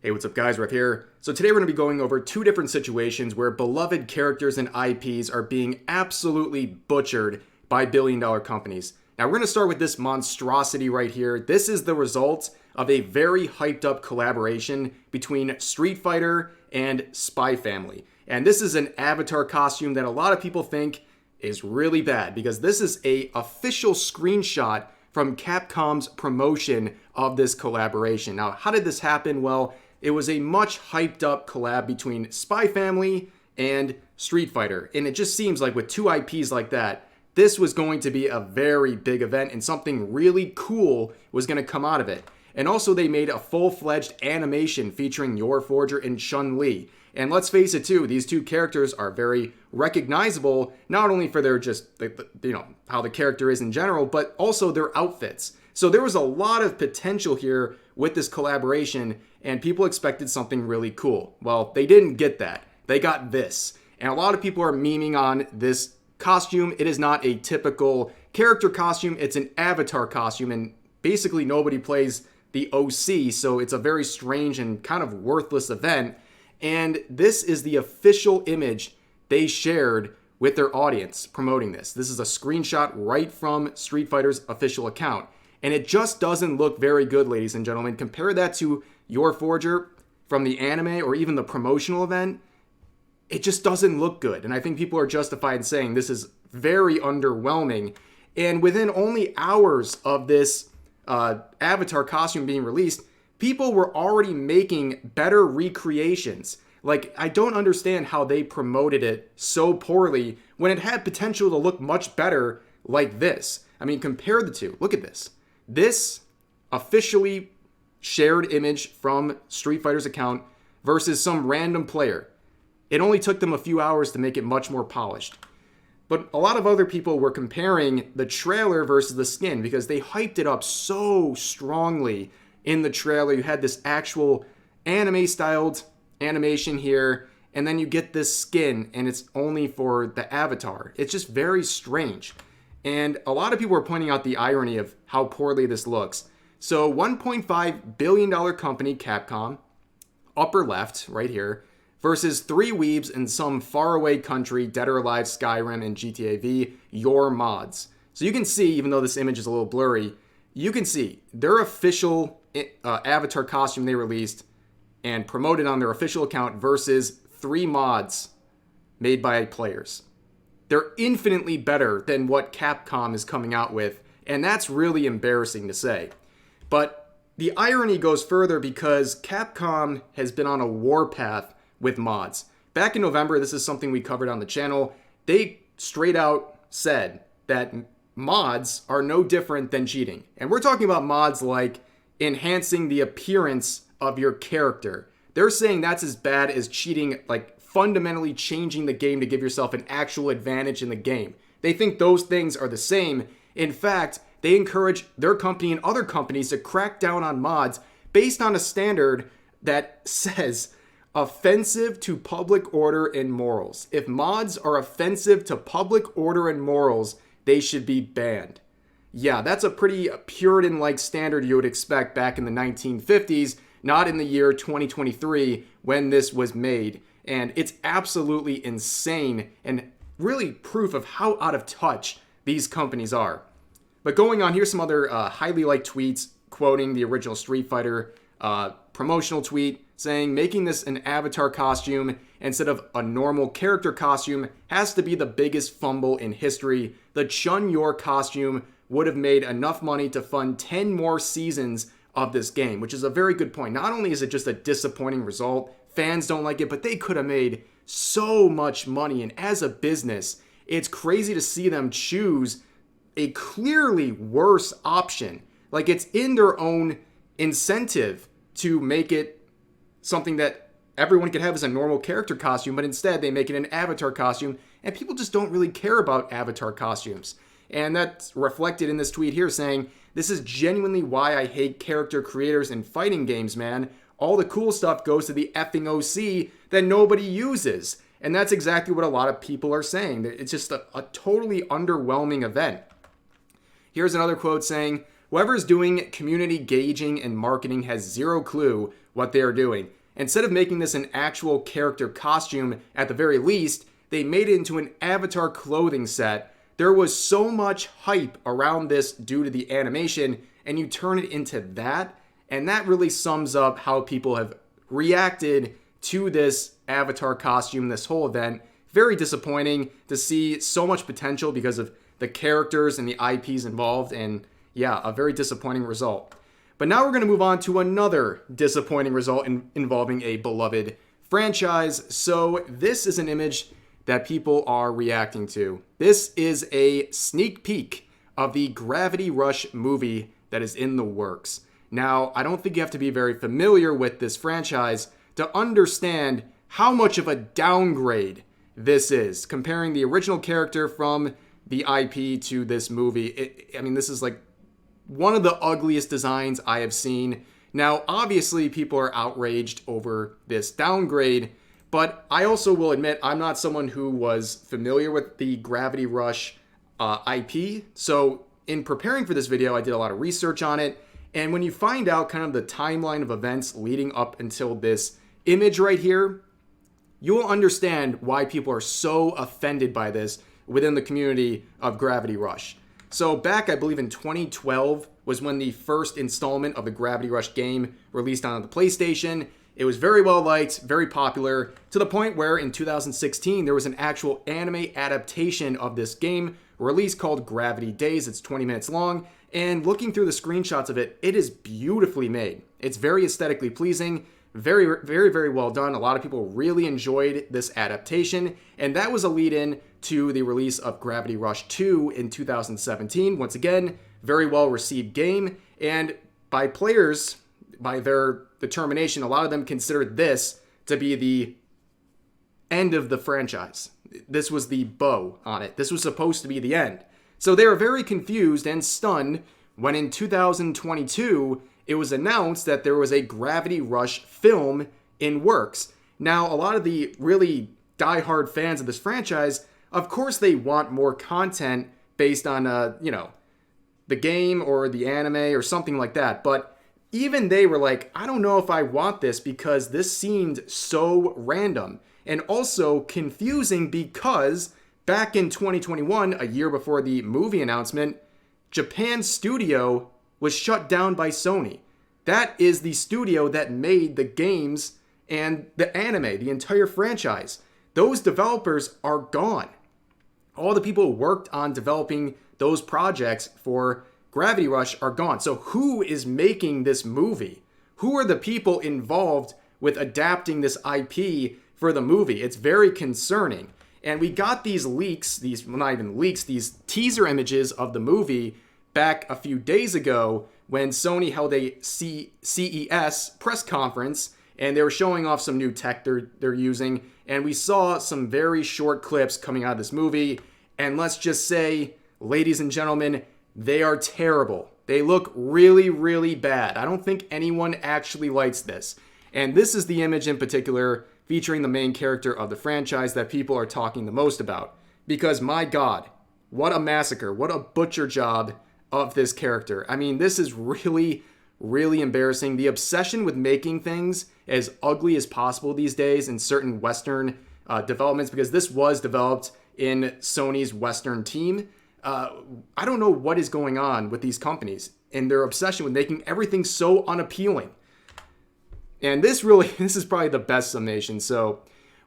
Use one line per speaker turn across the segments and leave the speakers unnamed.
Hey, what's up guys, Rev here. So today we're going to be going over two different situations where beloved characters and IPs are being absolutely butchered by billion-dollar companies. Now we're going to start with this monstrosity right here. This is the result of a very hyped up collaboration between Street Fighter and Spy Family. And this is an avatar costume that a lot of people think is really bad because this is an official screenshot from Capcom's promotion of this collaboration. Now, how did this happen? Well, it was a much hyped up collab between Spy Family and Street Fighter. And it just seems like with two IPs like that, this was going to be a very big event and something really cool was going to come out of it. And also they made a full-fledged animation featuring Yor Forger and Chun-Li. And let's face it too, these two characters are very recognizable, not only for their just, how the character is in general, but also their outfits. So there was a lot of potential here with this collaboration, and people expected something really cool. Well, they didn't get that. They got this. And a lot of people are memeing on this costume. It is not a typical character costume. It's an avatar costume, and basically nobody plays the OC, so it's a very strange and kind of worthless event. And this is the official image they shared with their audience promoting this. This is a screenshot right from Street Fighter's official account. And it just doesn't look very good, ladies and gentlemen. Compare that to Yor Forger from the anime or even the promotional event. It just doesn't look good. And I think people are justified in saying this is very underwhelming. And within only hours of this avatar costume being released, people were already making better recreations. Like, I don't understand how they promoted it so poorly when it had potential to look much better like this. I mean, compare the two. Look at this. This officially shared image from Street Fighter's account versus some random player. It only took them a few hours to make it much more polished. But a lot of other people were comparing the trailer versus the skin because they hyped it up so strongly in the trailer. You had this actual anime-styled animation here, and then you get this skin, and it's only for the avatar. It's just very strange. And a lot of people are pointing out the irony of how poorly this looks. So $1.5 billion company, Capcom, upper left, right here, versus three weebs in some faraway country, Dead or Alive, Skyrim, and GTA V, Yor Mods. So you can see, even though this image is a little blurry, you can see their official avatar costume they released and promoted on their official account versus three mods made by players. They're infinitely better than what Capcom is coming out with, and that's really embarrassing to say. But the irony goes further because Capcom has been on a warpath with mods. Back in November, this is something we covered on the channel, they straight out said that mods are no different than cheating. And we're talking about mods like enhancing the appearance of your character. They're saying that's as bad as cheating, like fundamentally changing the game to give yourself an actual advantage in the game. They think those things are the same. In fact, they encourage their company and other companies to crack down on mods based on a standard that says offensive to public order and morals. If mods are offensive to public order and morals, they should be banned. Yeah, that's a pretty Puritan-like standard you would expect back in the 1950s, not in the year 2023 when this was made. And it's absolutely insane and really proof of how out of touch these companies are. But going on, here's some other highly liked tweets quoting the original Street Fighter promotional tweet saying making this an avatar costume instead of a normal character costume has to be the biggest fumble in history. The Chun-Yor costume would have made enough money to fund 10 more seasons of this game, which is a very good point. Not only is it just a disappointing result, fans don't like it, but they could have made so much money. And as a business, it's crazy to see them choose a clearly worse option. Like, it's in their own incentive to make it something that everyone could have as a normal character costume, but instead they make it an avatar costume, and people just don't really care about avatar costumes. And that's reflected in this tweet here saying, "This is genuinely why I hate character creators in fighting games, man. All the cool stuff goes to the effing OC that nobody uses." And that's exactly what a lot of people are saying. It's just a totally underwhelming event. Here's another quote saying, Whoever is doing community gauging and marketing has zero clue what they are doing. Instead of making this an actual character costume at the very least, they made it into an avatar clothing set. There was so much hype around this due to the animation, and you turn it into that, and that really sums up how people have reacted to this avatar costume, this whole event. Very disappointing to see so much potential because of the characters and the IPs involved, and yeah, a very disappointing result. But now we're going to move on to another disappointing result involving a beloved franchise. So this is an image that people are reacting to. This is a sneak peek of the Gravity Rush movie that is in the works. Now, I don't think you have to be very familiar with this franchise to understand how much of a downgrade this is, comparing the original character from the IP to this movie. This is like one of the ugliest designs I have seen. Now, obviously, people are outraged over this downgrade, but I also will admit I'm not someone who was familiar with the Gravity Rush IP. So in preparing for this video, I did a lot of research on it. And when you find out kind of the timeline of events leading up until this image right here, you will understand why people are so offended by this within the community of Gravity Rush. So back, I believe in 2012 was when the first installment of the Gravity Rush game released on the PlayStation. It was very well liked, very popular, to the point where in 2016 there was an actual anime adaptation of this game released called Gravity Days. It's 20 minutes long, and looking through the screenshots of it, it is beautifully made. It's very aesthetically pleasing, very, very, very well done. A lot of people really enjoyed this adaptation, and that was a lead-in to the release of Gravity Rush 2 in 2017. Once again, very well received game, and by players, by their determination, a lot of them considered this to be the end of the franchise. This was the bow on it. This was supposed to be the end. So they were very confused and stunned when in 2022, it was announced that there was a Gravity Rush film in works. Now, a lot of the really diehard fans of this franchise, of course they want more content based on, the game or the anime or something like that. But even they were like, I don't know if I want this because this seemed so random. And also confusing because back in 2021, a year before the movie announcement, Japan's studio was shut down by Sony. That is the studio that made the games and the anime, the entire franchise. Those developers are gone. All the people who worked on developing those projects for Gravity Rush are gone. So who is making this movie? Who are the people involved with adapting this IP for the movie? It's very concerning. And we got these leaks, not even leaks, these teaser images of the movie back a few days ago when Sony held a CES press conference, and they were showing off some new tech they're using, and we saw some very short clips coming out of this movie, and let's just say, ladies and gentlemen, they are terrible. They look really, really bad. I don't think anyone actually likes this. And this is the image in particular featuring the main character of the franchise that people are talking the most about. Because my God, what a massacre, what a butcher job of this character. I mean, this is really, really embarrassing. The obsession with making things as ugly as possible these days in certain Western developments, because this was developed in Sony's Western team. I don't know what is going on with these companies and their obsession with making everything so unappealing. And this is probably the best summation. So,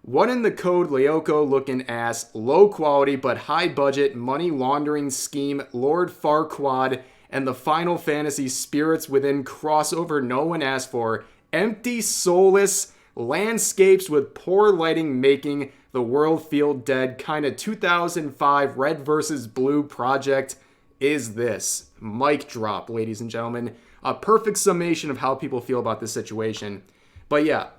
what in the code Lyoko looking ass, low quality but high budget money laundering scheme Lord Farquaad and the Final Fantasy spirits within crossover no one asked for, empty soulless landscapes with poor lighting making the world feel dead kind of 2005 red versus blue project is this. Mic drop, ladies and gentlemen. A perfect summation of how people feel about this situation. But yeah,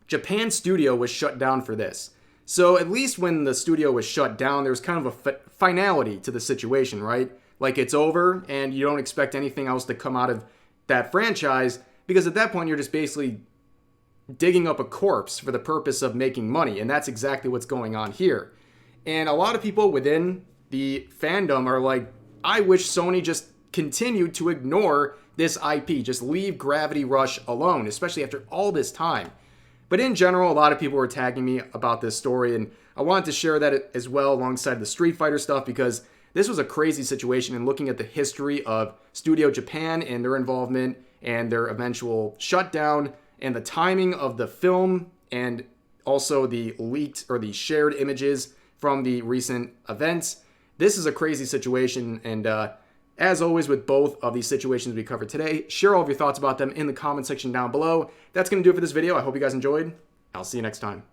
Japan's studio was shut down for this. So at least when the studio was shut down, there was kind of a finality to the situation, right? Like it's over and you don't expect anything else to come out of that franchise because at that point you're just basically digging up a corpse for the purpose of making money. And that's exactly what's going on here. And a lot of people within the fandom are like, I wish Sony just continued to ignore this IP, just leave Gravity Rush alone, especially after all this time. But in general, a lot of people were tagging me about this story, and I wanted to share that as well alongside the Street Fighter stuff, because this was a crazy situation, and looking at the history of Studio Japan and their involvement and their eventual shutdown and the timing of the film and also the leaked or the shared images from the recent events. This is a crazy situation, and as always with both of these situations we covered today, share all of your thoughts about them in the comment section down below. That's going to do it for this video. I hope you guys enjoyed. I'll see you next time.